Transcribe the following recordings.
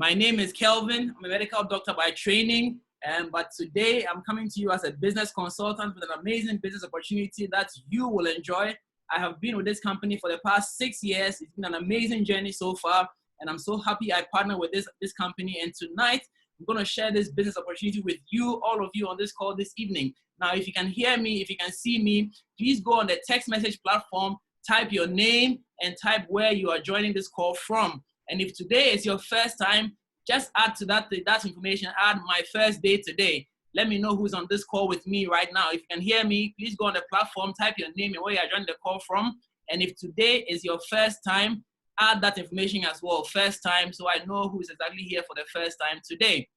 My name is Kelvin. I'm a medical doctor by training, but today I'm coming to you as a business consultant with an amazing business opportunity that you will enjoy. I have been with this company for the past 6 years. It's been an amazing journey so far, and I'm so happy I partnered with this company. And tonight, I'm going to share this business opportunity with you, all of you on this call this evening. Now, if you can hear me, if you can see me, please go on the text message platform, type your name, and type where you are joining this call from. And if today is your first time, just add to that information, add my first day today. Let me know who's on this call with me right now. If you can hear me, please go on the platform, type your name and where you're joining the call from. And if today is your first time, add that information as well, first time, so I know who's exactly here for the first time today.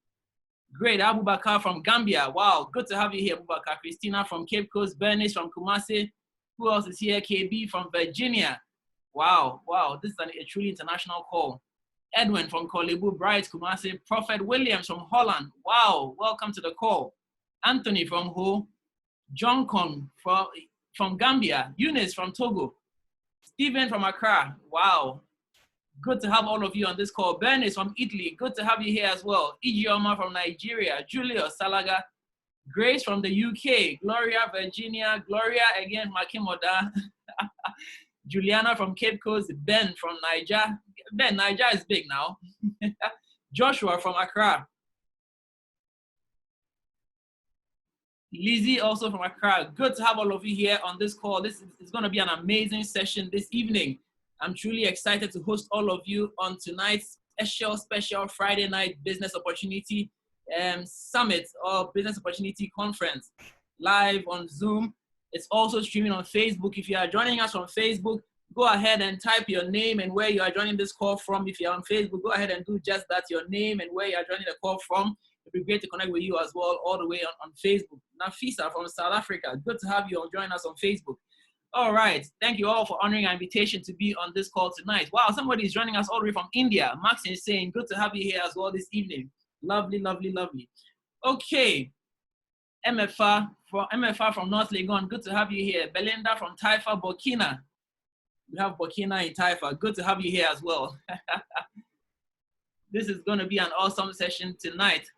Great, Abubakar from Gambia. Wow, good to have you here, Abubakar. Christina from Cape Coast, Bernice from Kumasi. Who else is here? KB from Virginia. Wow, this is a truly international call. Edwin from Kolebu, Bright, Kumasi. Prophet Williams from Holland. Wow, welcome to the call. Anthony from Ho. John Kong from Gambia. Eunice from Togo. Stephen from Accra. Wow, good to have all of you on this call. Bernice from Italy. Good to have you here as well. Ijeoma from Nigeria. Julius Salaga. Grace from the UK. Gloria, Virginia. Gloria again, Makimoda. Juliana from Cape Coast. Ben from Niger. Ben, Niger is big now. Joshua from Accra. Lizzie also from Accra. Good to have all of you here on this call. This is going to be an amazing session this evening. I'm truly excited to host all of you on tonight's special Friday night business opportunity summit or business opportunity conference live on Zoom. It's also streaming on Facebook. If you are joining us on Facebook, go ahead and type your name and where you are joining this call from. If you're on Facebook, go ahead and do just that, your name and where you are joining the call from. It'd be great to connect with you as well, all the way on Facebook. Nafisa from South Africa, good to have you join us on Facebook. All right, thank you all for honoring our invitation to be on this call tonight. Wow, somebody is joining us all the way from India. Max is saying, good to have you here as well this evening. Lovely, lovely, lovely. Okay, MFA from North Legon, good to have you here. Belinda from Taifa, Burkina. We have Burkina in Taifa. Good to have you here as well. This is going to be an awesome session tonight.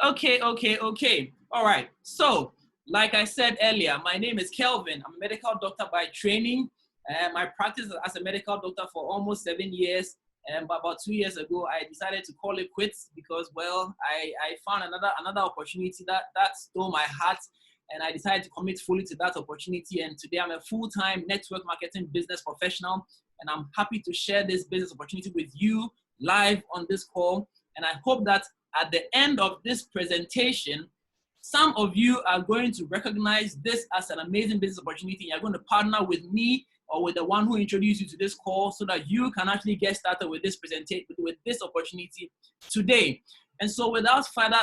Okay. All right. So, like I said earlier, my name is Kelvin. I'm a medical doctor by training. I practiced as a medical doctor for almost 7 years. But about 2 years ago, I decided to call it quits because, well, I found another opportunity that stole my heart. And I decided to commit fully to that opportunity. And today I'm a full-time network marketing business professional. And I'm happy to share this business opportunity with you live on this call. And I hope that at the end of this presentation, some of you are going to recognize this as an amazing business opportunity. You're going to partner with me or with the one who introduced you to this call so that you can actually get started with this presentation, with this opportunity today. And so without further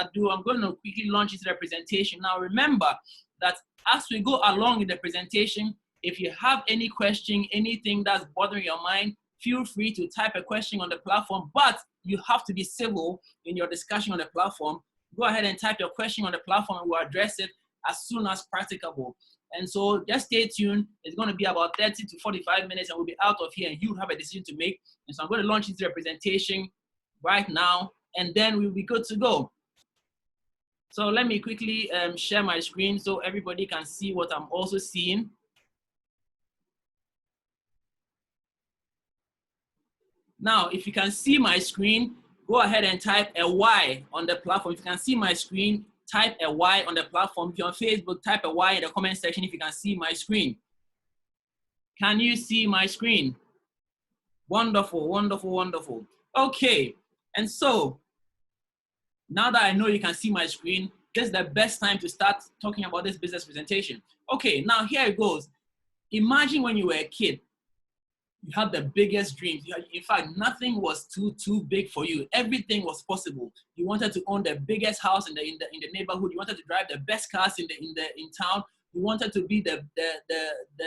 ado, I'm going to quickly launch into the presentation. Now, remember that as we go along in the presentation, if you have any question, anything that's bothering your mind, feel free to type a question on the platform, but you have to be civil in your discussion on the platform. Go ahead and type your question on the platform and we'll address it as soon as practicable. And so just stay tuned. It's going to be about 30 to 45 minutes and we'll be out of here and you have a decision to make. And so I'm going to launch into the presentation right now and then we'll be good to go. So let me quickly share my screen so everybody can see what I'm also seeing. Now, if you can see my screen, go ahead and type a Y on the platform. If you can see my screen, type a Y on the platform. If you're on Facebook, type a Y in the comment section if you can see my screen. Can you see my screen? Wonderful, wonderful, wonderful. Okay, and so now that I know you can see my screen, this is the best time to start talking about this business presentation. Okay, now here it goes. Imagine when you were a kid. You had the biggest dreams. In fact, nothing was too big for you. Everything was possible. You wanted to own the biggest house in the neighborhood. You wanted to drive the best cars in town. You wanted to be the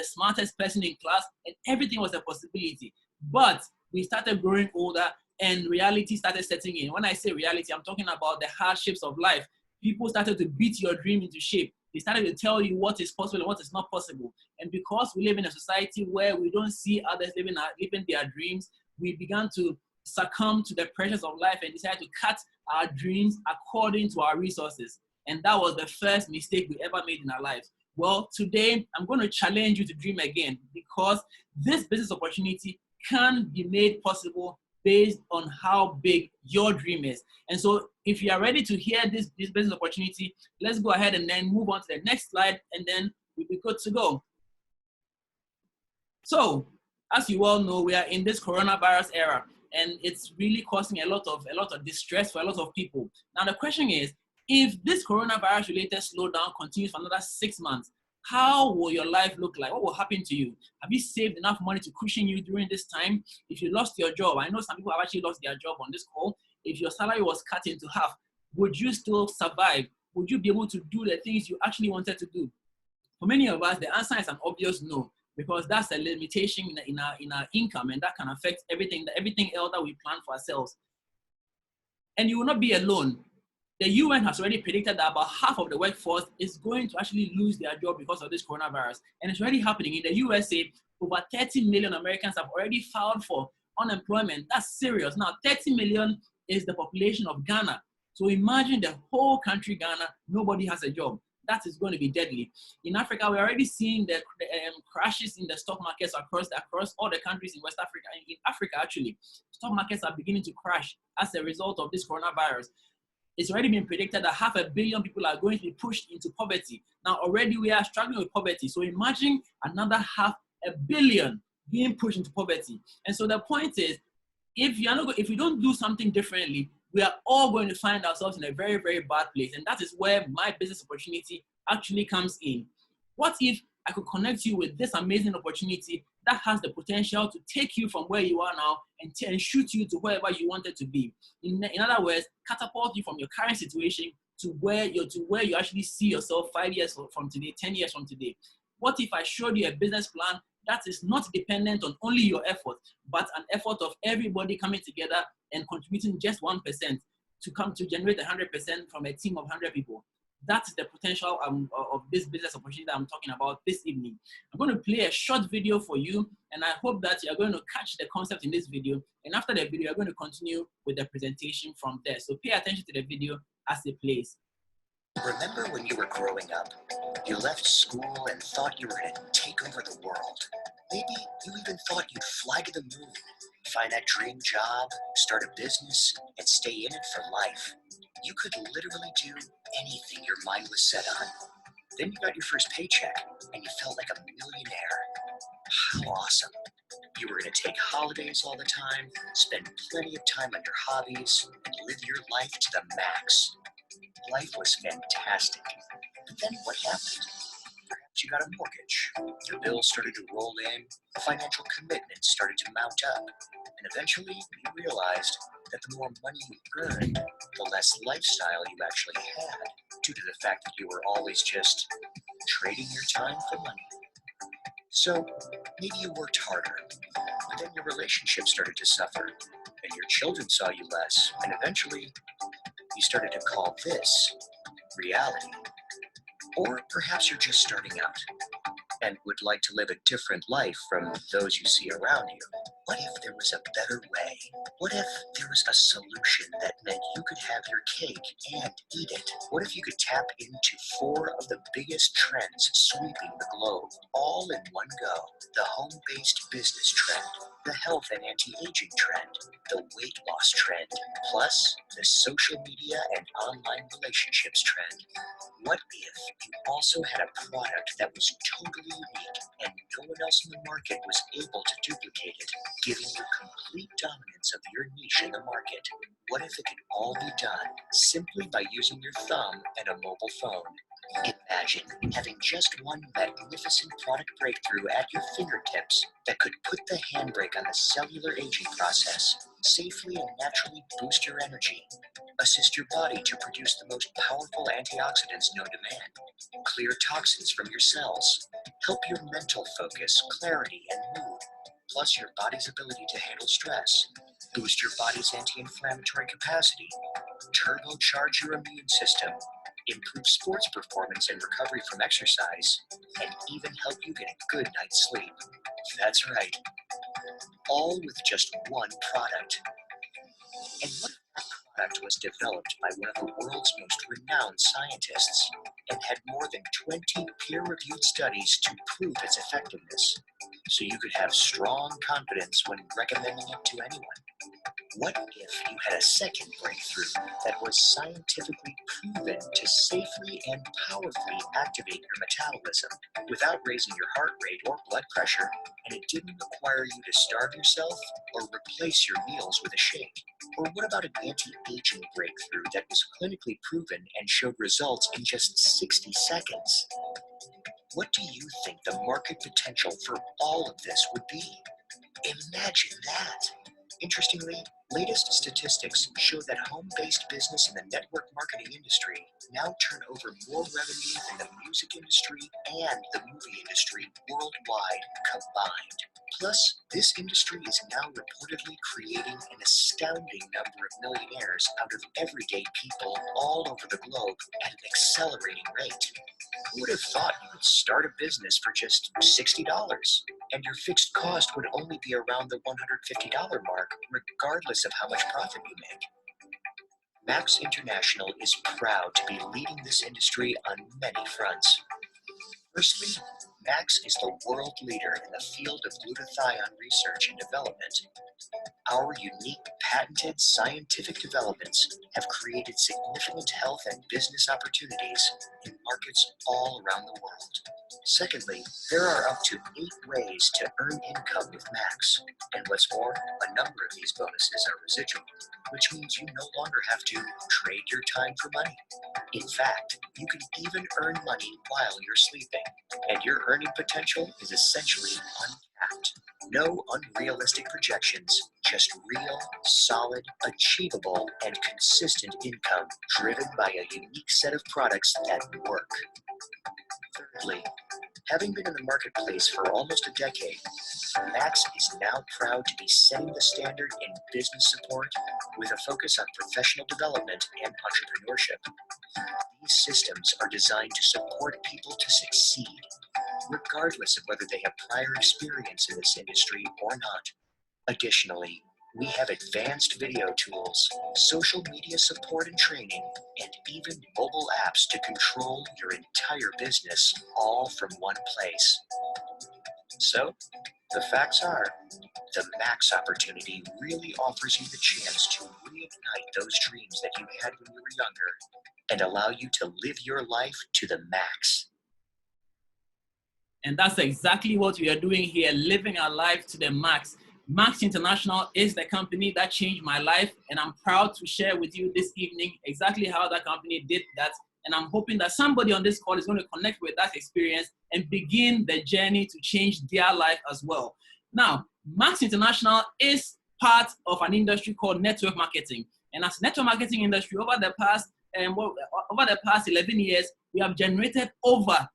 smartest person in class, and everything was a possibility. But we started growing older, and reality started setting in. When I say reality, I'm talking about the hardships of life. People started to beat your dream into shape. They started to tell you what is possible and what is not possible. And because we live in a society where we don't see others living their dreams, we began to succumb to the pressures of life and decide to cut our dreams according to our resources. And that was the first mistake we ever made in our lives. Well, today I'm going to challenge you to dream again, because this business opportunity can be made possible based on how big your dream is. And so if you are ready to hear this business opportunity, let's go ahead and then move on to the next slide, and then we'll be good to go. So, as you all know, we are in this coronavirus era, and it's really causing a lot of distress for a lot of people. Now, the question is, if this coronavirus-related slowdown continues for another 6 months, how will your life look like? What will happen to you? Have you saved enough money to cushion you during this time? If you lost your job, I know some people have actually lost their job on this call. If your salary was cut into half, would you still survive? Would you be able to do the things you actually wanted to do? For many of us, the answer is an obvious no, because that's a limitation in our income, and that can affect everything else that we plan for ourselves. And you will not be alone. The UN has already predicted that about half of the workforce is going to actually lose their job because of this coronavirus. And it's already happening. In the USA, over 30 million Americans have already filed for unemployment. That's serious. Now, 30 million is the population of Ghana. So imagine the whole country, Ghana, nobody has a job. That is going to be deadly. In Africa, we're already seeing the crashes in the stock markets across all the countries in West Africa. In Africa, actually, stock markets are beginning to crash as a result of this coronavirus. It's already been predicted that 500 million people are going to be pushed into poverty. Now, already we are struggling with poverty. So imagine another 500 million being pushed into poverty. And so the point is, if we don't do something differently, we are all going to find ourselves in a very, very bad place. And that is where my business opportunity actually comes in. What if I could connect you with this amazing opportunity that has the potential to take you from where you are now and shoot you to wherever you wanted to be? In other words, catapult you from your current situation to where you actually see yourself 5 years from today, 10 years from today. What if I showed you a business plan that is not dependent on only your effort, but an effort of everybody coming together and contributing just 1% to generate 100% from a team of 100 people? That's the potential of this business opportunity that I'm talking about this evening. I'm going to play a short video for you, and I hope that you're going to catch the concept in this video. And after the video, I'm going to continue with the presentation from there. So pay attention to the video as it plays. Remember when you were growing up? You left school and thought you were going to take over the world. Maybe you even thought you'd fly to the moon, find that dream job, start a business, and stay in it for life. You could literally do anything your mind was set on. Then you got your first paycheck, and you felt like a millionaire. How awesome. You were going to take holidays all the time, spend plenty of time on your hobbies, and live your life to the max. Life was fantastic. But then what happened? Perhaps you got a mortgage. Your bills started to roll in. Financial commitments started to mount up. And eventually you realized that the more money you earned, the less lifestyle you actually had, due to the fact that you were always just trading your time for money. So maybe you worked harder, but then your relationship started to suffer, and your children saw you less, and eventually you started to call this reality. Or perhaps you're just starting out and would like to live a different life from those you see around you. What if there was a better way? What if there was a solution that meant you could have your cake and eat it? What if you could tap into 4 of the biggest trends sweeping the globe, all in one go? The home-based business trend, the health and anti-aging trend, the weight loss trend, plus the social media and online relationships trend. What if you also had a product that was totally unique and no one else in the market was able to duplicate it, giving you complete dominance of your niche in the market? What if it could all be done simply by using your thumb and a mobile phone? Imagine having just one magnificent product breakthrough at your fingertips that could put the handbrake on the cellular aging process, safely and naturally boost your energy, assist your body to produce the most powerful antioxidants known to man, clear toxins from your cells, help your mental focus, clarity, and mood, plus your body's ability to handle stress, boost your body's anti-inflammatory capacity, turbocharge your immune system, improve sports performance and recovery from exercise, and even help you get a good night's sleep. That's right. All with just one product. And what if that product was developed by one of the world's most renowned scientists and had more than 20 peer-reviewed studies to prove its effectiveness, so you could have strong confidence when recommending it to anyone? What if you had a second breakthrough that was scientifically proven to safely and powerfully activate your metabolism without raising your heart rate or blood pressure, and it didn't require you to starve yourself or replace your meals with a shake? Or what about an anti-aging breakthrough that was clinically proven and showed results in just 60 seconds? What do you think the market potential for all of this would be? Imagine that! Interestingly, latest statistics show that home-based business in the network marketing industry now turn over more revenue than the music industry and the movie industry worldwide combined. Plus, this industry is now reportedly creating an astounding number of millionaires out of everyday people all over the globe at an accelerating rate. Who would have thought you could start a business for just $60 and your fixed cost would only be around the $150 mark, regardless of how much profit you make? Max International is proud to be leading this industry on many fronts. Firstly, Max is the world leader in the field of glutathione research and development. Our unique patented scientific developments have created significant health and business opportunities in markets all around the world. Secondly, there are up to 8 ways to earn income with Max. And what's more, a number of these bonuses are residual, which means you no longer have to trade your time for money. In fact, you can even earn money while you're sleeping, and your earning potential is essentially uncapped. No unrealistic projections, just real, solid, achievable, and consistent income driven by a unique set of products that work. Thirdly, having been in the marketplace for almost a decade, Max is now proud to be setting the standard in business support with a focus on professional development and entrepreneurship. These systems are designed to support people to succeed, regardless of whether they have prior experience in this industry or not. Additionally, we have advanced video tools, social media support and training, and even mobile apps to control your entire business, all from one place. So, the facts are, the Max opportunity really offers you the chance to reignite those dreams that you had when you were younger and allow you to live your life to the max. And that's exactly what we are doing here, living our life to the max. Max International is the company that changed my life, and I'm proud to share with you this evening exactly how that company did that. And I'm hoping that somebody on this call is going to connect with that experience and begin the journey to change their life as well. Now, Max International is part of an industry called network marketing. And as network marketing industry, over the past 11 years, we have generated over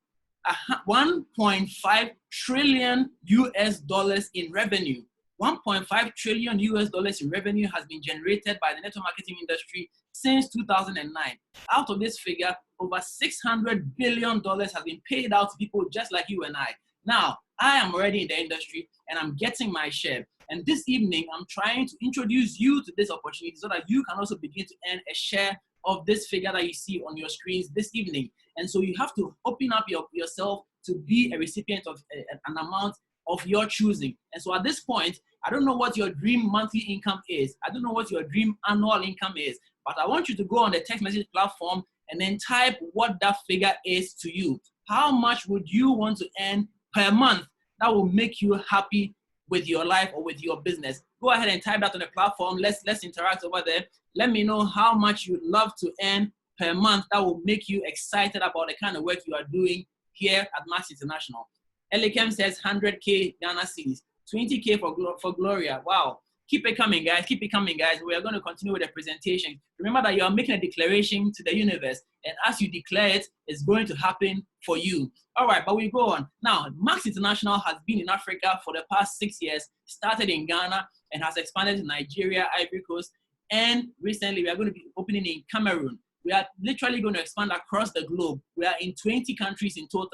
1.5 trillion US dollars in revenue. 1.5 trillion US dollars in revenue has been generated by the network marketing industry since 2009. Out of this figure, over $600 billion has been paid out to people just like you and I. Now, I am already in the industry and I'm getting my share. And this evening, I'm trying to introduce you to this opportunity so that you can also begin to earn a share of this figure that you see on your screens this evening. And so you have to open up yourself to be a recipient of an amount of your choosing. And so at this point, I don't know what your dream monthly income is. I don't know what your dream annual income is, but I want you to go on the text message platform and then type what that figure is to you. How much would you want to earn per month that will make you happy with your life or with your business? Go ahead and type that on the platform. Let's interact over there. Let me know how much you'd love to earn per month that will make you excited about the kind of work you are doing here at Max International. Elikem says 100K Ghana cedis, 20K for Gloria. Wow. Keep it coming, guys. Keep it coming, guys. We are going to continue with the presentation. Remember that you are making a declaration to the universe, and as you declare it, it's going to happen for you. All right, but we go on. Now, Max International has been in Africa for the past 6 years, started in Ghana, and has expanded to Nigeria, Ivory Coast, and recently we are going to be opening in Cameroon. We are literally going to expand across the globe. We are in 20 countries in total,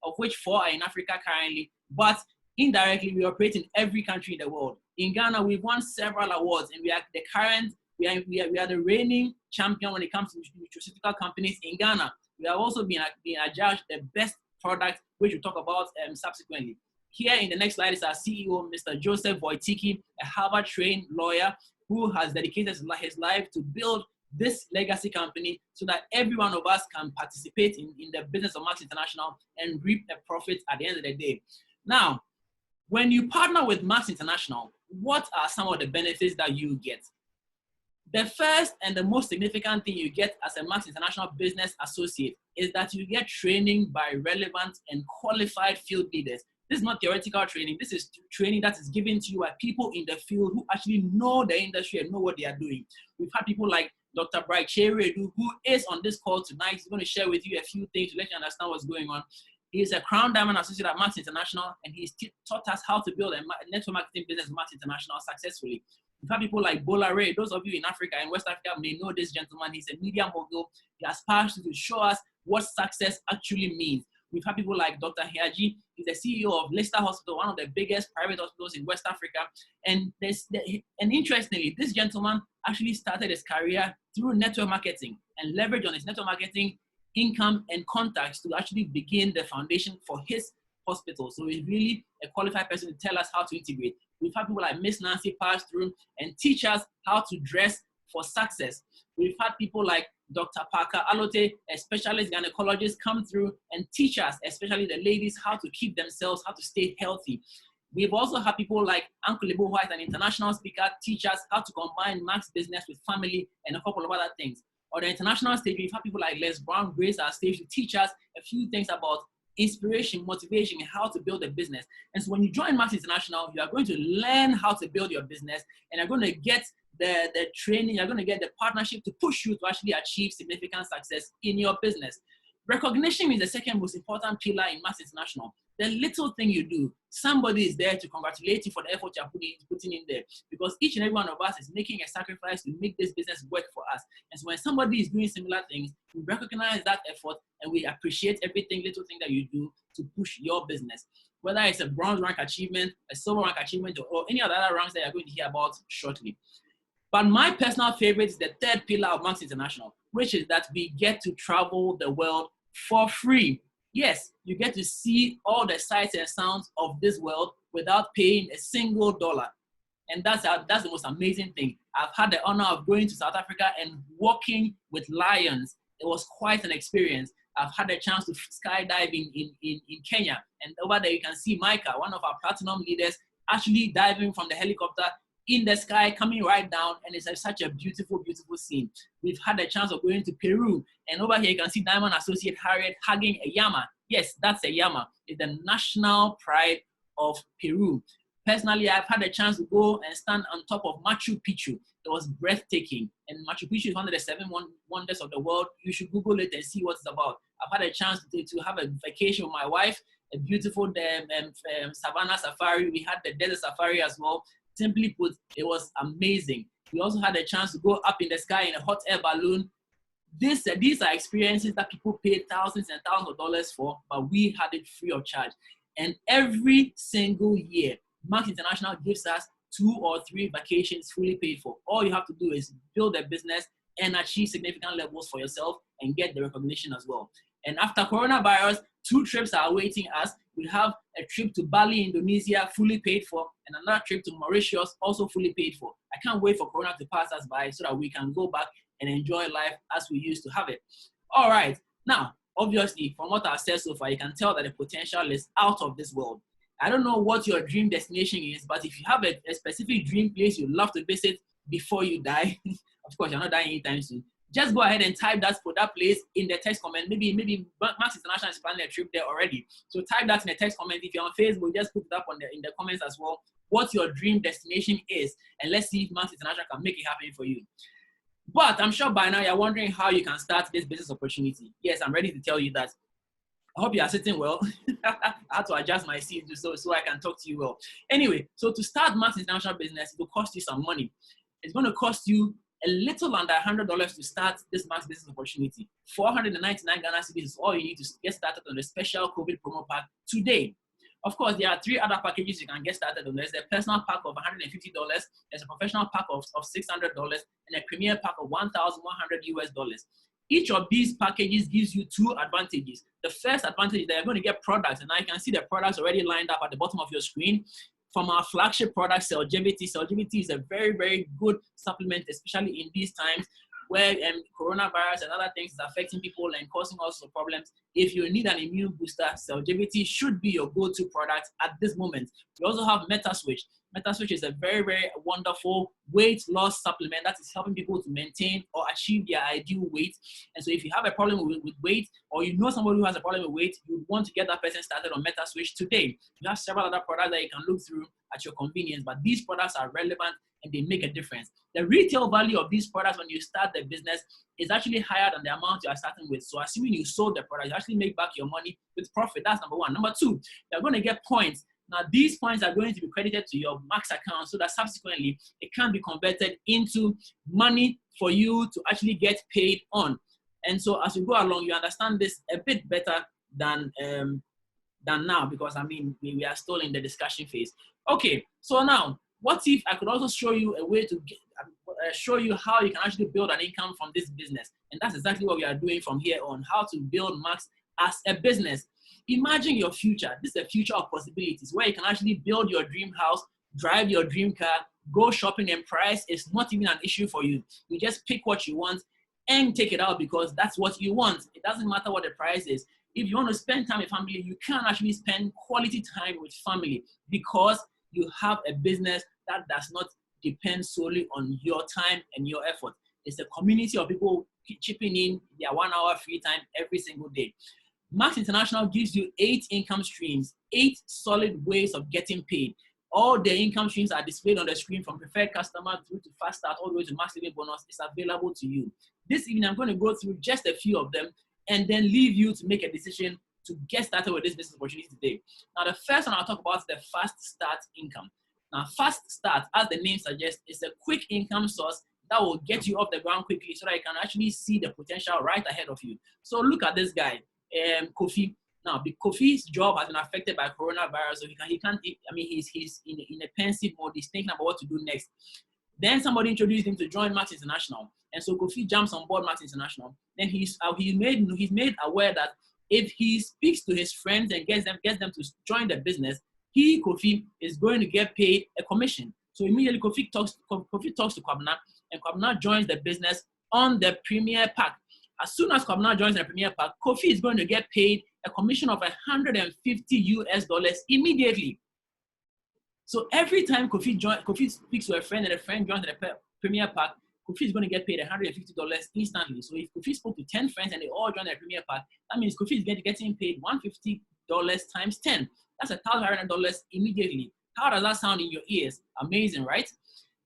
of which 4 are in Africa currently, but indirectly we operate in every country in the world. In Ghana, we've won several awards, and we are the current We are the reigning champion when it comes to nutraceutical companies in Ghana. We have also been adjudged the best product, which we'll talk about subsequently. Here in the next slide is our CEO, Mr. Joseph Wojcicki, a Harvard-trained lawyer who has dedicated his life to build this legacy company so that every one of us can participate in the business of Max International and reap a profit at the end of the day. Now, when you partner with Max International, what are some of the benefits that you get? The first and the most significant thing you get as a Max International business associate is that you get training by relevant and qualified field leaders. This is not theoretical training. This is training that is given to you by people in the field who actually know the industry and know what they are doing. We've had people like Dr. Bright Cheredu, who is on this call tonight. He's going to share with you a few things to let you understand what's going on. He is a Crown Diamond Associate at Max International, and he's taught us how to build a network marketing business at Max International successfully. We've had people like Bola Ray. Those of you in Africa and West Africa may know this gentleman. He's a media mogul. He has passed to show us what success actually means. We've had people like Dr. Hiaji. He's the CEO of Leicester Hospital, one of the biggest private hospitals in West Africa. And interestingly, this gentleman actually started his career through network marketing and leveraged on his network marketing income and contacts to actually begin the foundation for his hospital. So he's really a qualified person to tell us how to integrate. We've had people like Miss Nancy pass through and teach us how to dress for success. We've had people like Dr. Parker Alote, a specialist gynecologist, come through and teach us, especially the ladies, how to keep themselves, how to stay healthy. We've also had people like Uncle Lebo White, an international speaker, teach us how to combine Max business with family and a couple of other things. On the international stage, we've had people like Les Brown grace our stage to teach us a few things about inspiration, motivation, and how to build a business. And so when you join Max International, you are going to learn how to build your business, and you're going to get the training, you're going to get the partnership to push you to actually achieve significant success in your business. Recognition is the second most important pillar in Max International. The little thing you do, somebody is there to congratulate you for the effort you're putting in there, because each and every one of us is making a sacrifice to make this business work for us. And so when somebody is doing similar things, we recognize that effort and we appreciate little thing that you do to push your business. Whether it's a bronze rank achievement, a silver rank achievement, or any other ranks that you're going to hear about shortly. But my personal favorite is the third pillar of Max International, which is that we get to travel the world for free. Yes, you get to see all the sights and sounds of this world without paying a single dollar. And that's the most amazing thing. I've had the honor of going to South Africa and walking with lions. It was quite an experience. I've had the chance to skydive in Kenya. And over there, you can see Micah, one of our platinum leaders, actually diving from the helicopter in the sky, coming right down, and it's such a beautiful, beautiful scene. We've had the chance of going to Peru, and over here you can see Diamond Associate Harriet hugging a llama. Yes, that's a llama. It's the national pride of Peru. Personally, I've had the chance to go and stand on top of Machu Picchu. It was breathtaking, and Machu Picchu is one of the 7 wonders of the world. You should Google it and see what it's about. I've had a chance to have a vacation with my wife, a beautiful savannah safari. We had the desert safari as well. Simply put, it was amazing. We also had a chance to go up in the sky in a hot air balloon. These are experiences that people pay thousands and thousands of dollars for, but we had it free of charge. And every single year, Max International gives us 2 or 3 vacations fully paid for. All you have to do is build a business and achieve significant levels for yourself and get the recognition as well. And after coronavirus, 2 trips are awaiting us. We have a trip to Bali, Indonesia, fully paid for, and another trip to Mauritius, also fully paid for. I can't wait for Corona to pass us by so that we can go back and enjoy life as we used to have it. All right. Now, obviously, from what I've said so far, you can tell that the potential is out of this world. I don't know what your dream destination is, but if you have a specific dream place you'd love to visit before you die, of course, you're not dying anytime soon, just go ahead and type that for that place in the text comment. Maybe Max International is planning a trip there already. So type that in the text comment. If you're on Facebook, just put it up in the comments as well, what your dream destination is. And let's see if Max International can make it happen for you. But I'm sure by now you're wondering how you can start this business opportunity. Yes, I'm ready to tell you that. I hope you are sitting well. I had to adjust my seat so I can talk to you well. Anyway, so to start Max International business, it will cost you some money. It's going to cost you a little under $100 to start this Max business opportunity. 499 Ghana cedis is all you need to get started on the special COVID promo pack today. Of course, there are 3 other packages you can get started on. There's a personal pack of $150, there's a professional pack of $600, and a premier pack of $1,100. Each of these packages gives you 2 advantages. The first advantage is that you're going to get products, and I can see the products already lined up at the bottom of your screen. From our flagship product, Cellgivity. Cellgivity is a very, very good supplement, especially in these times where coronavirus and other things is affecting people and causing all sorts of problems. If you need an immune booster, Cellgivity should be your go-to product at this moment. We also have MetaSwitch. MetaSwitch is a very, very wonderful weight loss supplement that is helping people to maintain or achieve their ideal weight. And so if you have a problem with weight, or you know somebody who has a problem with weight, you want to get that person started on MetaSwitch today. You have several other products that you can look through at your convenience, but these products are relevant and they make a difference. The retail value of these products when you start the business is actually higher than the amount you are starting with. So assuming you sold the product, you actually make back your money with profit. That's number 1. Number 2, you're going to get points. Now, these points are going to be credited to your Max account so that subsequently it can be converted into money for you to actually get paid on. And so as you go along, you understand this a bit better than now, because I mean, we are still in the discussion phase. Okay, so now, what if I could also show you a way to show you how you can actually build an income from this business? And that's exactly what we are doing from here on, how to build Max as a business. Imagine your future. This is a future of possibilities where you can actually build your dream house, drive your dream car, go shopping, and price is not even an issue for you. You just pick what you want and take it out because that's what you want. It doesn't matter what the price is. If you want to spend time with family, you can actually spend quality time with family because you have a business that does not depend solely on your time and your effort. It's a community of people chipping in their 1 hour free time every single day. Max International gives you 8 income streams, 8 solid ways of getting paid. All the income streams are displayed on the screen from preferred customer through to fast start all the way to max living bonus. It's available to you. This evening, I'm going to go through just a few of them and then leave you to make a decision to get started with this business opportunity today. Now, the first one I'll talk about is the fast start income. Now, fast start, as the name suggests, is a quick income source that will get you off the ground quickly so that you can actually see the potential right ahead of you. So look at this guy, Kofi. Now, Kofi's job has been affected by coronavirus, so he's in a pensive mode. He's thinking about what to do next. Then somebody introduced him to join Max International, and so Kofi jumps on board Max International. Then he's made aware that if he speaks to his friends and gets them to join the business, Kofi is going to get paid a commission. So immediately Kofi talks to Kwabena, and Kwabena joins the business on the Premier Pack. As soon as Kwabena joins the Premier Pack, Kofi is going to get paid a commission of $150 immediately. So every time Kofi speaks to a friend and a friend joins the Premier Pack, Kofi is going to get paid $150 instantly. So if Kofi spoke to 10 friends and they all join the Premier Pack, that means Kofi is getting paid $150 times 10. That's $1,500 immediately. How does that sound in your ears? Amazing, right?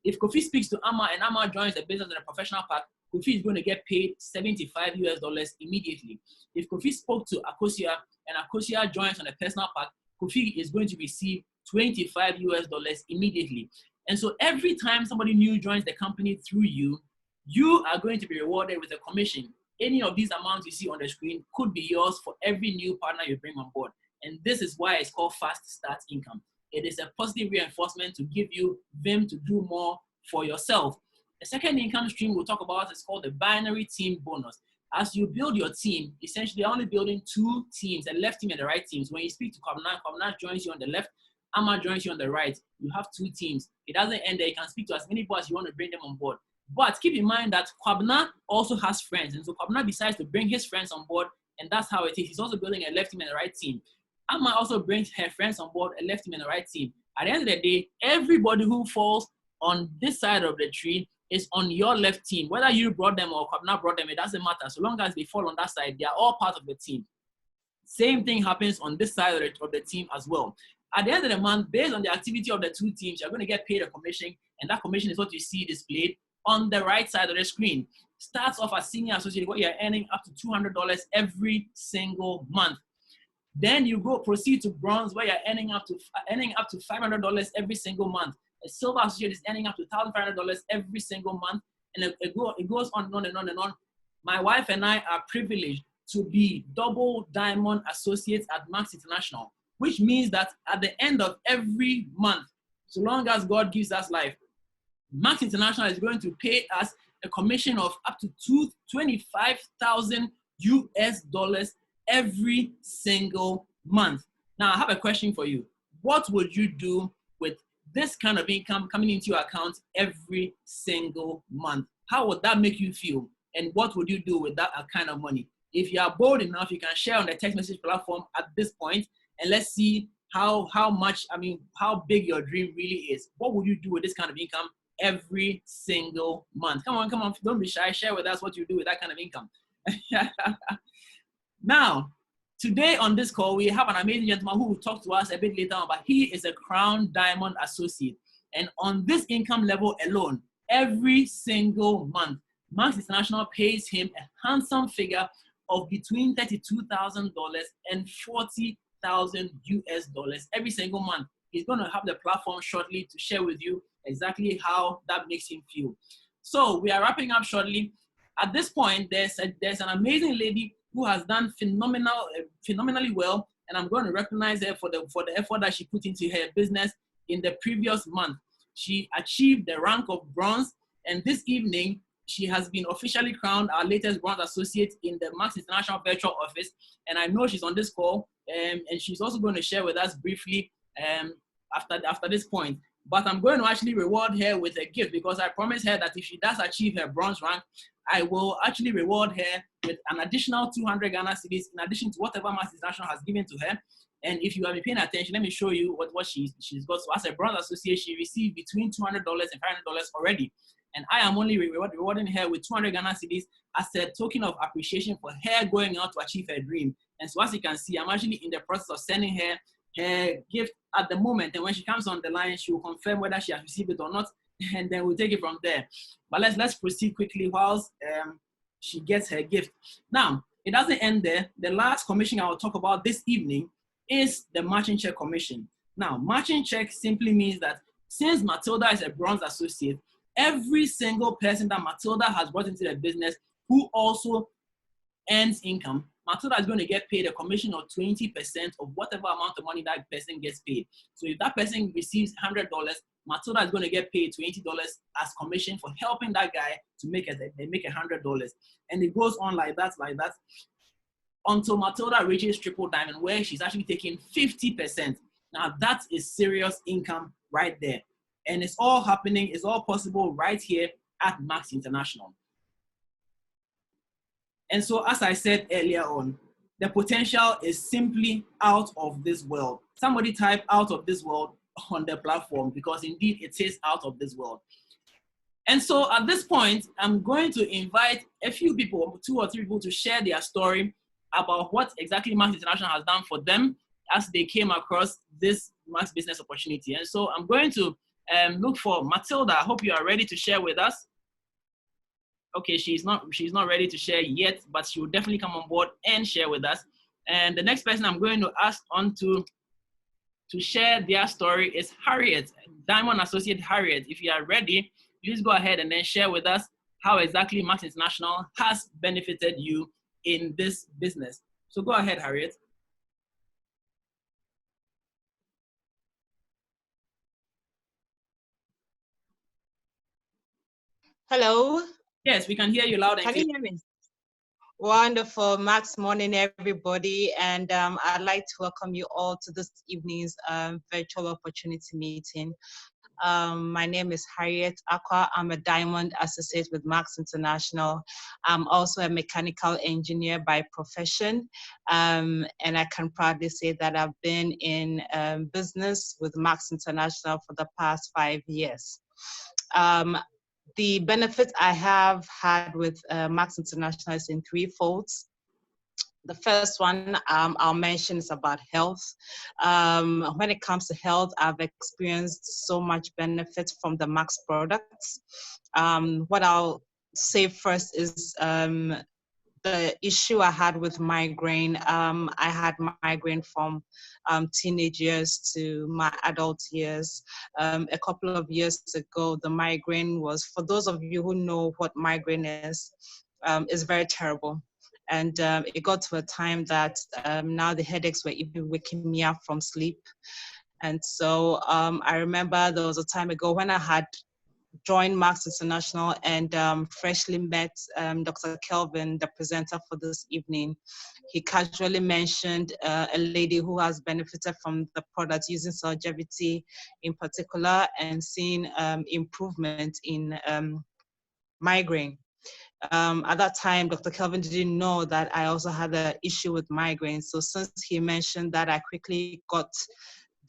If Kofi speaks to Amma and Amma joins the business in a professional pack, Kofi is going to get paid $75 immediately. If Kofi spoke to Akosia and Akosia joins on a personal pack, Kofi is going to receive $25 immediately. And so every time somebody new joins the company through you, you are going to be rewarded with a commission. Any of these amounts you see on the screen could be yours for every new partner you bring on board. And this is why it's called fast start income. It is a positive reinforcement to give you vim to do more for yourself. The second income stream we'll talk about is called the binary team bonus. As you build your team, essentially you're only building 2 teams, a left team and the right team. So when you speak to Kwabena joins you on the left, Amma joins you on the right. You have 2 teams. It doesn't end there. You can speak to as many people as you want to bring them on board. But keep in mind that Kwabena also has friends. And so Kwabena decides to bring his friends on board, and that's how it is. He's also building a left team and a right team. Amma also brings her friends on board, a left team and a right team. At the end of the day, everybody who falls on this side of the tree is on your left team. Whether you brought them or Kwabena brought them, it doesn't matter. So long as they fall on that side, they are all part of the team. Same thing happens on this side of the team as well. At the end of the month, based on the activity of the 2 teams, you're going to get paid a commission, and that commission is what you see displayed on the right side of the screen. Starts off as senior associate, where you're earning up to $200 every single month. Then you proceed to bronze, where you're earning up to $500 every single month. A silver associate is earning up to $1,500 every single month, and it goes on and on and on and on. My wife and I are privileged to be double diamond associates at Max International, which means that at the end of every month, so long as God gives us life, Max International is going to pay us a commission of up to 25,000 US dollars every single month. Now, I have a question for you. What would you do with this kind of income coming into your account every single month? How would that make you feel? And what would you do with that kind of money? If you are bold enough, you can share on the text message platform at this point, and let's see how big your dream really is. What would you do with this kind of income every single month? Come on, don't be shy. Share with us what you do with that kind of income. Now, today on this call, we have an amazing gentleman who will talk to us a bit later on, but he is a Crown Diamond Associate. And on this income level alone, every single month, Max International pays him a handsome figure of between $32,000 and $40,000 US dollars every single month. He's going to have the platform shortly to share with you exactly how that makes him feel. So we are wrapping up shortly. At this point, there's an amazing lady who has done phenomenally well, and I'm going to recognize her for the effort that she put into her business in the previous month. She achieved the rank of bronze, and this evening she has been officially crowned our latest bronze associate in the Max International Virtual Office. And I know she's on this call, and she's also going to share with us briefly after this point. But I'm going to actually reward her with a gift, because I promised her that if she does achieve her bronze rank, I will actually reward her with an additional 200 Ghana cedis in addition to whatever Max International has given to her. And if you have been paying attention, let me show you what she's got. So as a bronze associate, she received between $200 and $500 already. And I am only rewarding her with 200 Ghana cedis as a token of appreciation for her going out to achieve her dream. And so as you can see, I'm actually in the process of sending her her gift at the moment. And when she comes on the line, she will confirm whether she has received it or not. And then we'll take it from there. But let's proceed quickly whilst she gets her gift. Now, it doesn't end there. The last commission I will talk about this evening is the matching check commission. Now, matching check simply means that since Matilda is a bronze associate, every single person that Matilda has brought into the business who also earns income, Matilda is going to get paid a commission of 20% of whatever amount of money that person gets paid. So if that person receives $100, Matilda is going to get paid $20 as commission for helping that guy to make $100. And it goes on like that, until Matilda reaches triple diamond, where she's actually taking 50%. Now that is serious income right there. And it's all happening, it's all possible right here at Max International. And so, as I said earlier on, the potential is simply out of this world. Somebody type out of this world on the platform, because indeed it is out of this world. And so at this point, I'm going to invite a few people, 2 or 3 people, to share their story about what exactly Max International has done for them as they came across this Max business opportunity. And so I'm going to look for Matilda. I hope you are ready to share with us. Okay, she's not ready to share yet, but she will definitely come on board and share with us. And the next person I'm going to ask on to share their story is Harriet, Diamond Associate Harriet. If you are ready, please go ahead and then share with us how exactly Max International has benefited you in this business. So go ahead, Harriet. Hello. Yes, we can hear you loud and clear. Can you hear me? Wonderful. Max morning, everybody. And I'd like to welcome you all to this evening's virtual opportunity meeting. My name is Harriet Aqua. I'm a Diamond Associate with Max International. I'm also a mechanical engineer by profession. And I can proudly say that I've been in business with Max International for the past 5 years. The benefits I have had with Max International is in 3 folds. The first one I'll mention is about health. When it comes to health, I've experienced so much benefit from the Max products. What I'll say first is the issue I had with migraine. I had migraine from teenage years to my adult years. A couple of years ago, the migraine was, for those of you who know what migraine is very terrible. And it got to a time that now the headaches were even waking me up from sleep. And so I remember there was a time ago when I had joined Max International and freshly met Dr. Kelvin, the presenter for this evening. He casually mentioned a lady who has benefited from the product using longevity in particular and seeing improvement in migraine. At that time, Dr. Kelvin didn't know that I also had an issue with migraine. So since he mentioned that, I quickly got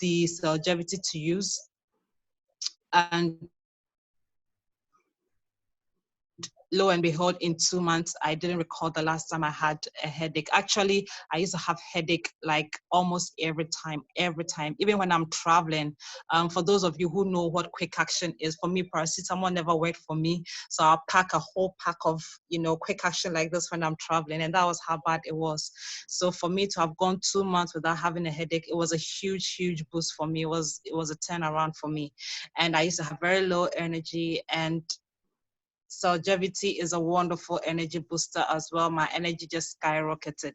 the longevity to use. And lo and behold, in 2 months, I didn't recall the last time I had a headache. Actually, I used to have headache like almost every time, even when I'm traveling. For those of you who know what quick action is, for me, paracetamol never worked for me. So I'll pack a whole pack of, quick action like this when I'm traveling. And that was how bad it was. So for me to have gone 2 months without having a headache, it was a huge, huge boost for me. It was a turnaround for me. And I used to have very low energy, and longevity is a wonderful energy booster as well. My energy just skyrocketed.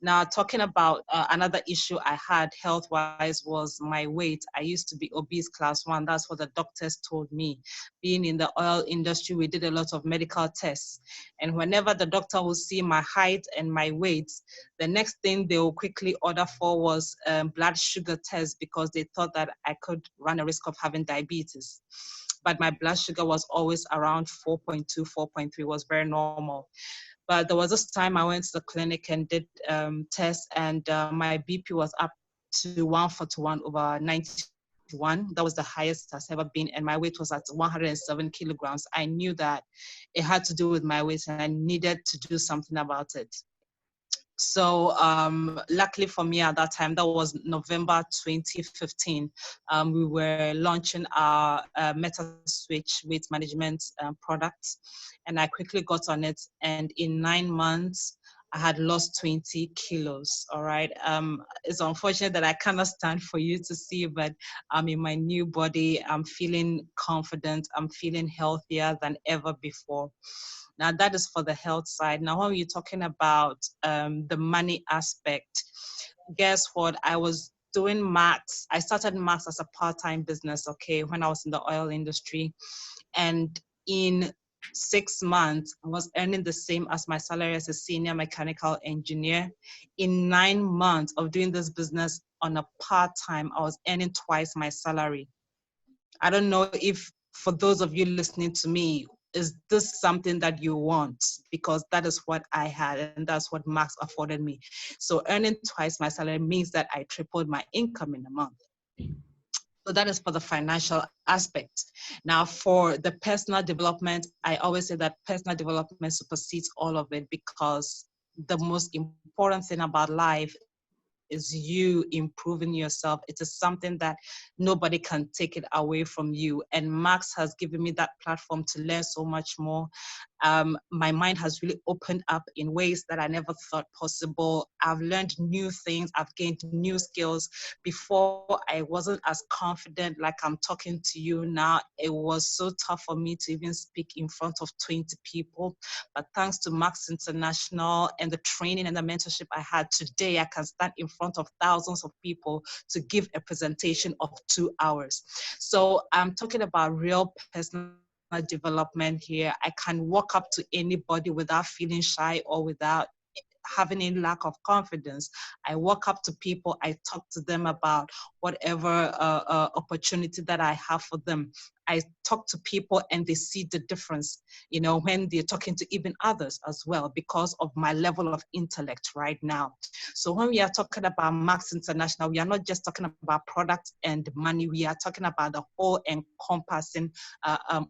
Now, talking about another issue I had health-wise was my weight. I used to be obese class 1. That's what the doctors told me. Being in the oil industry, we did a lot of medical tests. And whenever the doctor would see my height and my weight, the next thing they will quickly order for was blood sugar test, because they thought that I could run a risk of having diabetes. But my blood sugar was always around 4.2, 4.3, was very normal. But there was this time I went to the clinic and did tests, and my BP was up to 141 over 91. That was the highest it's ever been, and my weight was at 107 kilograms. I knew that it had to do with my weight, and I needed to do something about it. So luckily for me at that time, that was November 2015, we were launching our Meta Switch weight management product, and I quickly got on it. And in 9 months, I had lost 20 kilos, all right? It's unfortunate that I cannot stand for you to see, but I'm in my new body. I'm feeling confident. I'm feeling healthier than ever before. Now, that is for the health side. Now, when you're talking about the money aspect, guess what? I was doing Max. I started Max as a part-time business, okay, when I was in the oil industry. And in 6 months, I was earning the same as my salary as a senior mechanical engineer. In 9 months of doing this business on a part-time, I was earning twice my salary. I don't know if, for those of you listening to me, is this something that you want? Because that is what I had, and that's what Max afforded me. So earning twice my salary means that I tripled my income in a month. So that is for the financial aspect. Now, for the personal development, I always say that personal development supersedes all of it, because the most important thing about life is you improving yourself. It is something that nobody can take it away from you. And Max has given me that platform to learn so much more. My mind has really opened up in ways that I never thought possible. I've learned new things. I've gained new skills. Before, I wasn't as confident like I'm talking to you now. It was so tough for me to even speak in front of 20 people. But thanks to Max International and the training and the mentorship I had, today I can stand in front of thousands of people to give a presentation of 2 hours. So I'm talking about real personal development here. I can walk up to anybody without feeling shy or without having a lack of confidence. I walk up to people, I talk to them about whatever opportunity that I have for them. I talk to people and they see the difference, when they're talking to even others as well, because of my level of intellect right now. So when we are talking about Max International, we are not just talking about products and money. We are talking about the whole encompassing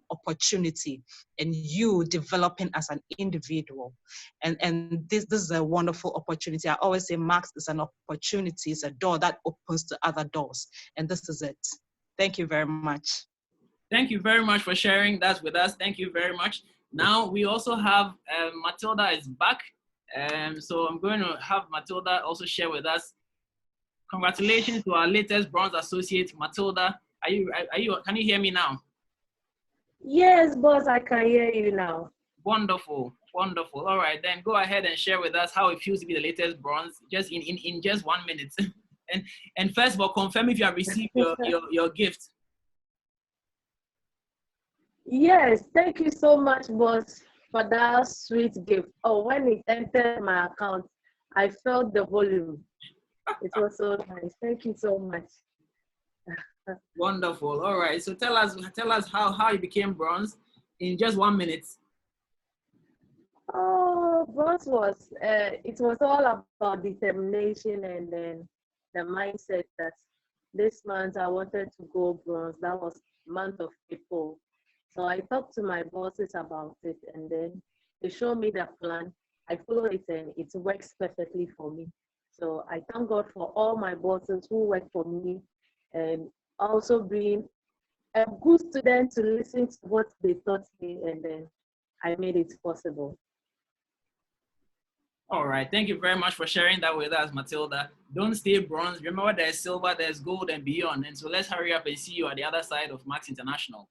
opportunity and you developing as an individual. And this is a wonderful opportunity. I always say Max is an opportunity. It's a door that opens to other doors. And this is it. Thank you very much. Thank you very much for sharing that with us. Thank you very much. Now we also have Matilda is back. So I'm going to have Matilda also share with us. Congratulations to our latest bronze associate, Matilda. Can you hear me now? Yes, boss, I can hear you now. Wonderful, wonderful. All right, then go ahead and share with us how it feels to be the latest bronze, just in just 1 minute. and first of all, confirm if you have received your gift. Yes, thank you so much, boss, for that sweet gift. Oh, when it entered my account, I felt the volume. It was so nice. Thank you so much. Wonderful. All right. So tell us how you became bronze in just 1 minute. Oh, bronze was it was all about determination and then the mindset that this month I wanted to go bronze. That was month of April. So I talked to my bosses about it and then they showed me the plan. I follow it and it works perfectly for me. So I thank God for all my bosses who work for me and also being a good student to listen to what they taught me and then I made it possible. All right. Thank you very much for sharing that with us, Matilda. Don't stay bronze. Remember, there's silver, there's gold, and beyond. And so let's hurry up and see you at the other side of Max International.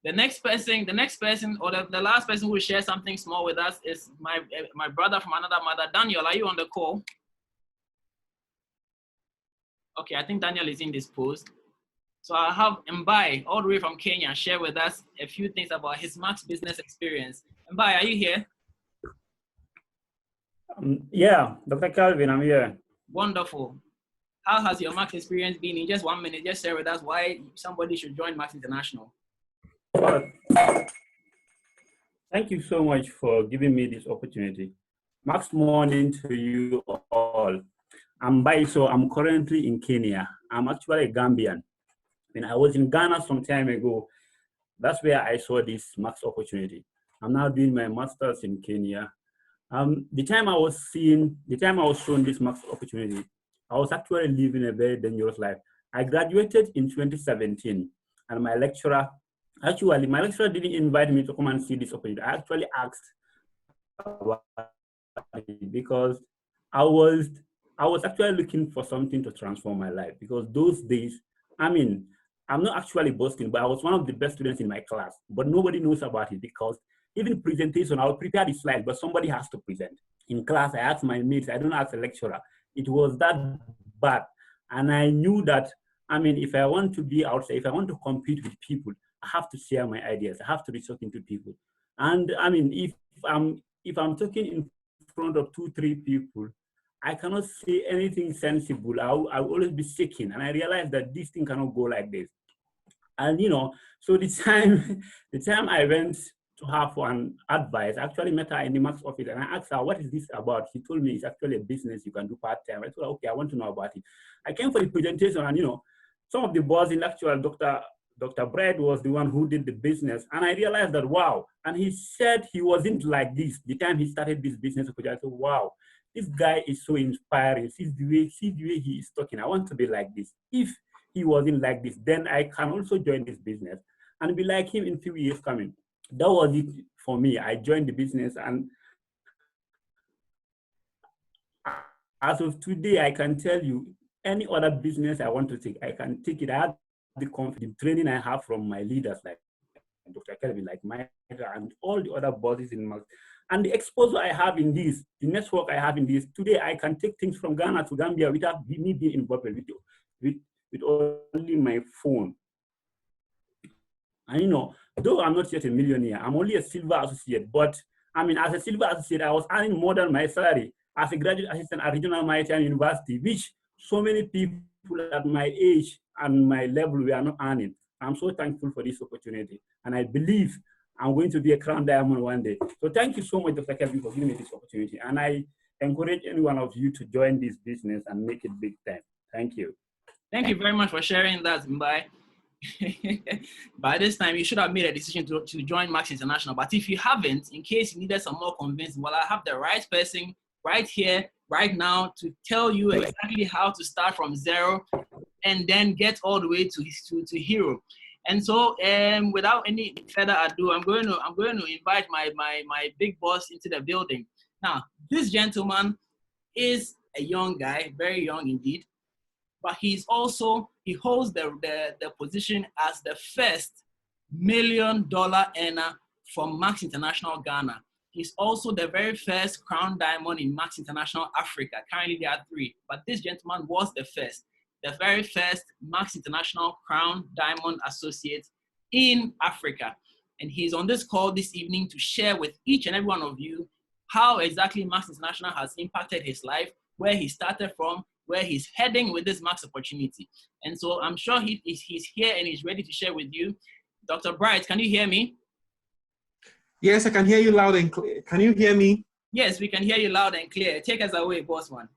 The next person, or the last person who will share something small with us is my brother from another mother. Daniel, are you on the call? Okay, I think Daniel is indisposed. So I'll have Mbai, all the way from Kenya, share with us a few things about his Max business experience. Mbai, are you here? Yeah, Dr. Calvin, I'm here. Wonderful. How has your Max experience been? In just 1 minute, just share with us why somebody should join Max International. Well, thank you so much for giving me this opportunity. Max morning to you all. I'm Baiso. I'm currently in Kenya. I'm actually a Gambian. When I was in Ghana some time ago, that's where I saw this Max opportunity. I'm now doing my master's in Kenya. The time I was shown this Max opportunity, I was actually living a very dangerous life. I graduated in 2017, and my lecturer didn't invite me to come and see this opportunity. I actually asked about it because I was actually looking for something to transform my life, because those days, I mean, I'm not actually boasting, but I was one of the best students in my class, but nobody knows about it because even presentation, I would prepare the slides, but somebody has to present. In class, I asked my mates, I don't ask a lecturer. It was that bad. And I knew that, I mean, if I want to be outside, if I want to compete with people, I have to share my ideas. I have to be talking to people. And I mean, if I'm talking in front of 2-3 people, I cannot say anything sensible. I'll always be shaking. And I realized that this thing cannot go like this. And so the time I went to her for an advice, I actually met her in the Max office and I asked her, what is this about? She told me it's actually a business you can do part-time. I told her, okay, I want to know about it. I came for the presentation and some of the boss in actual Dr. Brad was the one who did the business. And I realized that, wow. And he said he wasn't like this the time he started this business. I said, wow, this guy is so inspiring. See the way he is talking. I want to be like this. If he wasn't like this, then I can also join this business and be like him in a few years coming. That was it for me. I joined the business, and as of today, I can tell you any other business I want to take, I can take it. I have the confidence, training I have from my leaders like Dr. Kelvin, like Mike, and all the other bodies in Max. And the exposure I have in this, the network I have in this, today I can take things from Ghana to Gambia without me being involved with only my phone. And though I'm not yet a millionaire, I'm only a silver associate, but I mean, as a silver associate, I was earning more than my salary as a graduate assistant at Regional Maritime University, which so many people at my age and my level were not earning. I'm so thankful for this opportunity, and I believe I'm going to be a crown diamond one day. So thank you so much, Dr. Kelvin, for giving me this opportunity, and I encourage any one of you to join this business and make it big time. Thank you. Thank you very much for sharing that, Mbai. By this time, you should have made a decision to join Max International. But if you haven't, in case you needed some more convincing, well, I have the right person right here, right now, to tell you exactly how to start from zero and then get all the way to hero. And so, without any further ado, I'm going to invite my big boss into the building. Now, this gentleman is a young guy, very young indeed. But he holds the position as the first $1 million earner from Max International Ghana. He's also the very first crown diamond in Max International Africa. Currently, there are 3, but this gentleman was the very first Max International crown diamond associate in Africa. And he's on this call this evening to share with each and every one of you how exactly Max International has impacted his life, where he started from, where he's heading with this Max opportunity. And so I'm sure he's here and he's ready to share with you. Dr. Bright, can you hear me? Yes, I can hear you loud and clear. Can you hear me? Yes, we can hear you loud and clear. Take us away, boss man.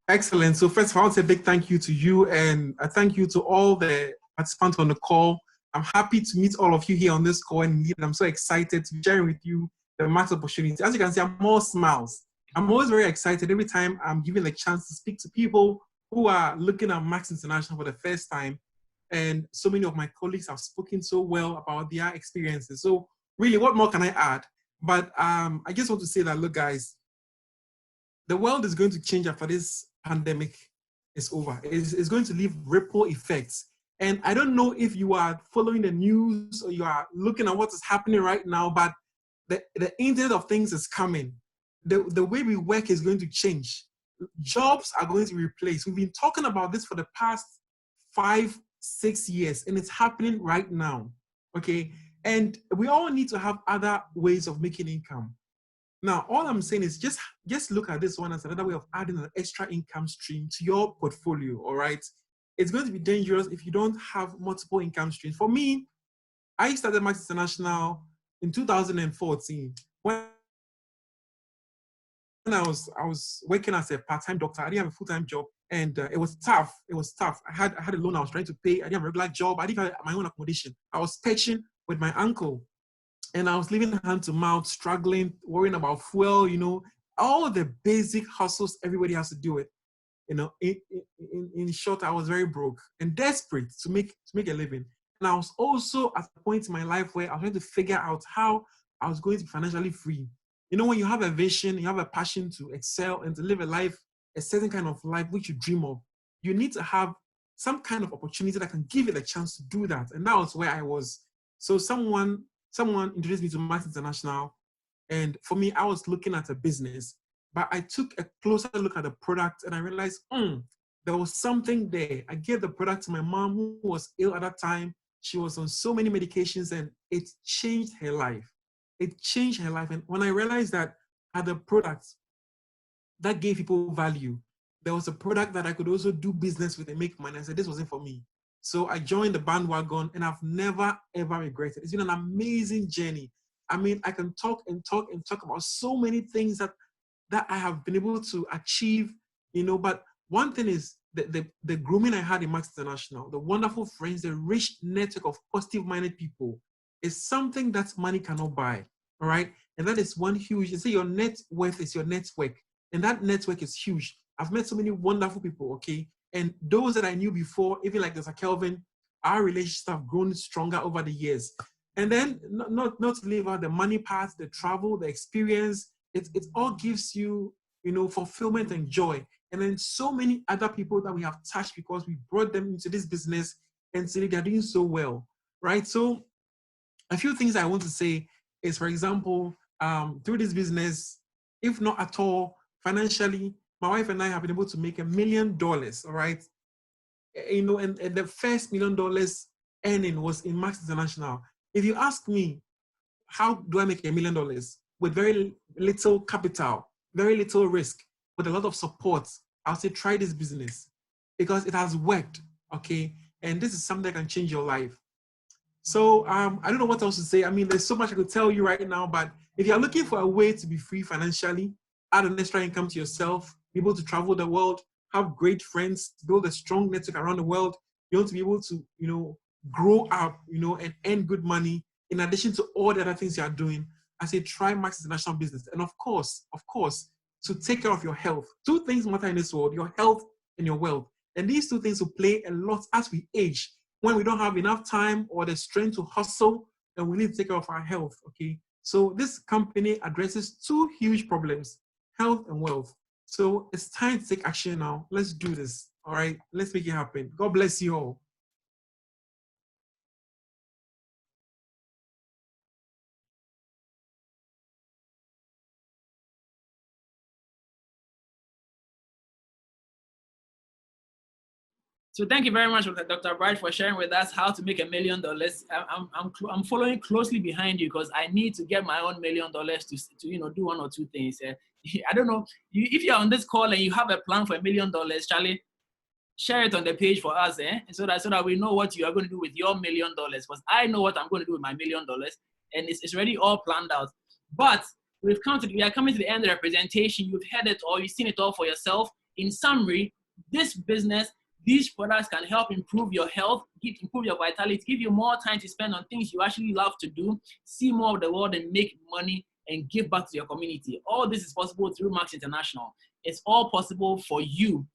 Excellent. So first of all, I want to say a big thank you to you, and a thank you to all the participants on the call. I'm happy to meet all of you here on this call, and indeed, I'm so excited to be sharing with you the Max opportunity. As you can see, I'm all smiles. I'm always very excited every time I'm given the chance to speak to people who are looking at Max International for the first time. And so many of my colleagues have spoken so well about their experiences. So really, what more can I add? But I just want to say that, look, guys, the world is going to change after this pandemic is over. It's going to leave ripple effects. And I don't know if you are following the news or you are looking at what is happening right now, but the Internet of Things is coming. The way we work is going to change. Jobs are going to be replaced. We've been talking about this for the past 5-6 years, and it's happening right now, okay? And we all need to have other ways of making income. Now, all I'm saying is just look at this one as another way of adding an extra income stream to your portfolio, all right? It's going to be dangerous if you don't have multiple income streams. For me, I started Max International in 2014 when I was working as a part-time doctor. I didn't have a full-time job, and it was tough. It was tough. I had a loan I was trying to pay. I didn't have a regular job. I didn't have my own accommodation. I was pitching with my uncle, and I was living hand to mouth, struggling, worrying about fuel, all the basic hustles everybody has to do with. In short, I was very broke and desperate to make a living. And I was also at a point in my life where I was trying to figure out how I was going to be financially free. When you have a vision, you have a passion to excel and to live a certain kind of life which you dream of, you need to have some kind of opportunity that can give you the chance to do that. And that was where I was. So someone introduced me to Max International. And for me, I was looking at a business, but I took a closer look at the product and I realized, there was something there. I gave the product to my mom who was ill at that time. She was on so many medications and it changed her life. It changed her life. And when I realized that I had a product that gave people value, there was a product that I could also do business with and make money. I said, this wasn't for me. So I joined the bandwagon and I've never, ever regretted. It's been an amazing journey. I mean, I can talk about so many things that I have been able to achieve, but one thing is the grooming I had in Max International, the wonderful friends, the rich network of positive-minded people is something that money cannot buy, all right? And that is one huge, you say your net worth is your network, and that network is huge. I've met so many wonderful people, okay? And those that I knew before, even like Dr. Kelvin, our relationships have grown stronger over the years. And then not to leave out the money part, the travel, the experience, it all gives you, fulfillment and joy. And then so many other people that we have touched because we brought them into this business and today they're doing so well, right? So a few things I want to say is, for example, through this business, if not at all, financially, my wife and I have been able to make $1 million, all right? And the first $1 million earning was in Max International. If you ask me, how do I make $1 million? With very little capital, very little risk, with a lot of support, I'll say try this business because it has worked, okay? And this is something that can change your life. So I don't know what else to say. I mean, there's so much I could tell you right now, but if you're looking for a way to be free financially, add an extra income to yourself, be able to travel the world, have great friends, build a strong network around the world, you want to be able to, grow up, and earn good money, in addition to all the other things you are doing, I say try Max International Business. And of course, to take care of your health. 2 things matter in this world, your health and your wealth. And these 2 things will play a lot as we age, when we don't have enough time or the strength to hustle, and we need to take care of our health, okay? So this company addresses 2 huge problems, health and wealth. So it's time to take action now. Let's do this, all right? Let's make it happen. God bless you all. So thank you very much, Dr. Bright, for sharing with us how to make $1 million. I'm following closely behind you because I need to get my own $1 million to do one or two things. I don't know if you're on this call and you have a plan for $1 million, Charlie. Share it on the page for us, so that we know what you are going to do with your $1 million. Because I know what I'm going to do with my $1 million, and it's already all planned out. But we are coming to the end of the presentation. You've heard it all, you've seen it all for yourself. In summary, this business, these products can help improve your health, improve your vitality, give you more time to spend on things you actually love to do, see more of the world and make money and give back to your community. All this is possible through Max International. It's all possible for you.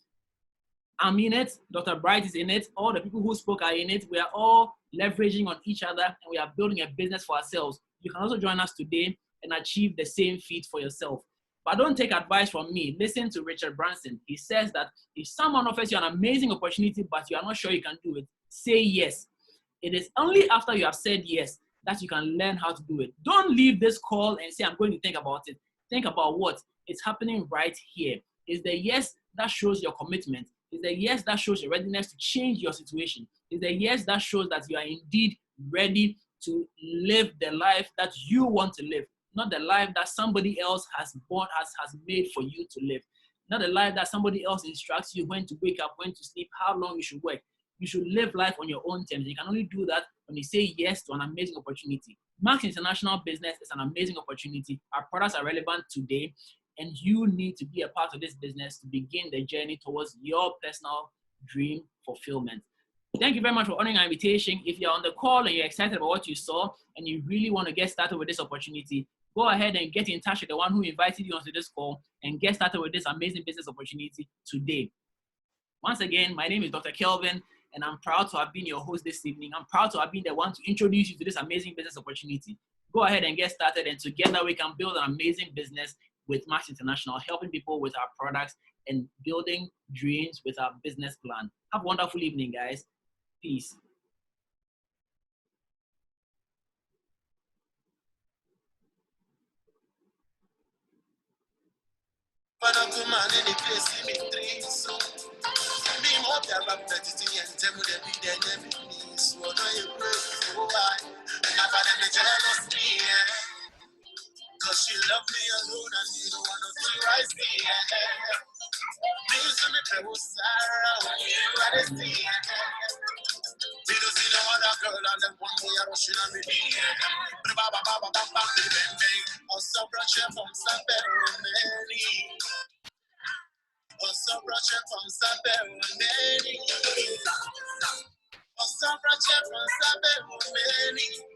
I'm in it, Dr. Bright is in it, all the people who spoke are in it. We are all leveraging on each other and we are building a business for ourselves. You can also join us today and achieve the same feat for yourself. But don't take advice from me. Listen to Richard Branson. He says that if someone offers you an amazing opportunity, but you are not sure you can do it, say yes. It is only after you have said yes that you can learn how to do it. Don't leave this call and say, I'm going to think about it. Think about what is happening right here. Is the yes that shows your commitment? Is the yes that shows your readiness to change your situation? Is the yes that shows that you are indeed ready to live the life that you want to live, not the life that somebody else has made for you to live, not the life that somebody else instructs you when to wake up, when to sleep, how long you should work. You should live life on your own terms. You can only do that when you say yes to an amazing opportunity. Max International Business is an amazing opportunity. Our products are relevant today, and you need to be a part of this business to begin the journey towards your personal dream fulfillment. Thank you very much for honoring our invitation. If you're on the call and you're excited about what you saw and you really want to get started with this opportunity, go ahead and get in touch with the one who invited you onto this call and get started with this amazing business opportunity today. Once again, my name is Dr. Kelvin, and I'm proud to have been your host this evening. I'm proud to have been the one to introduce you to this amazing business opportunity. Go ahead and get started, and together we can build an amazing business with Max International, helping people with our products and building dreams with our business plan. Have a wonderful evening, guys. Peace. Cause she loved me alone and you don't want to rise me. Please me pray with Sarah when you are the sea. We don't see no other girl and then one boy are rushing on me. Also brush up on Sabermeni. Also brush up on Sabermeni. Also brush up on Sabermeni.